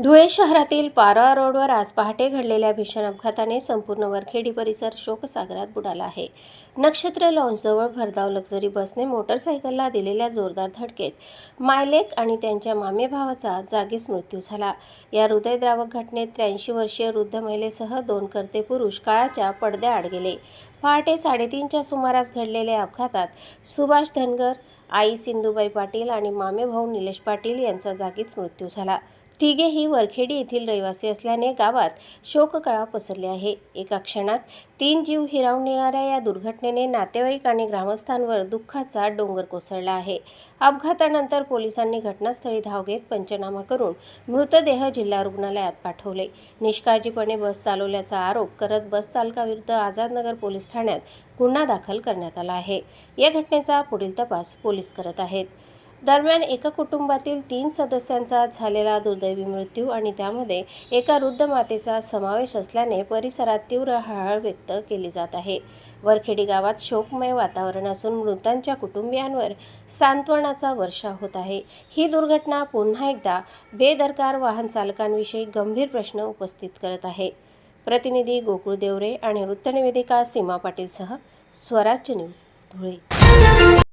धुळे शहरातील पारोळा रोडवर आज पहाटे घडलेल्या भीषण अपघाताने संपूर्ण वरखेडी परिसर शोकसागरात बुडाला आहे। नक्षत्र लॉन्सजवळ भरधाव लक्झरी बसने मोटरसायकलला दिलेल्या जोरदार धडकेत मायलेक आणि त्यांच्या मामे भावाचा जागीच मृत्यू झाला। या हृदयद्रावक घटनेत 83 वर्षीय वृद्ध महिलेसह 2 कर्ते पुरुष काळाच्या पडद्याआड गेले। पहाटे 3:30च्या सुमारास घडलेल्या अपघातात सुभाष धनगर, आई सिंधुबाई पाटील आणि मामे भाऊ निलेश पाटील यांचा जागीच मृत्यू झाला। तिघेही वरखेडी येथील रहिवासी असल्याने गावात शोककळा पसरली आहे। एका क्षणात 3 जीव हिरावून नेणाऱ्या या दुर्घटनेने नातेवाईक आणि ग्रामस्थांवर दुःखाचा डोंगर कोसळला आहे। अपघातानंतर पोलिसांनी घटनास्थळी धाव घेत पंचनामा करून मृतदेह जिल्हा रुग्णालयात पाठवले। निष्काळजीपणे बस चालवल्याचा आरोप करत बस चालकाविरुद्ध आझादनगर पोलीस ठाण्यात गुन्हा दाखल करण्यात आला आहे। या घटनेचा पुढील तपास पोलीस करत आहेत। दरम्यान एका कुटुंबातील 3 सदस्यांचा झालेला दुर्दैवी मृत्यू आणि त्यामध्ये एका वृद्ध मातेचा समावेश असल्याने परिसरात तीव्र हळहळ व्यक्त केली जात आहे। वरखेडी गावात शोकमय वातावरण असून मृतांच्या कुटुंबियांवर सांत्वनाचा वर्षाव होत आहे। ही दुर्घटना पुन्हा एकदा बेदरकार वाहन चालकांविषयी गंभीर प्रश्न उपस्थित करत आहे। प्रतिनिधी गोकुळ देवरे आणि वृत्तनिवेदिका सीमा पाटीलसह स्वराज्य न्यूज, धुळे।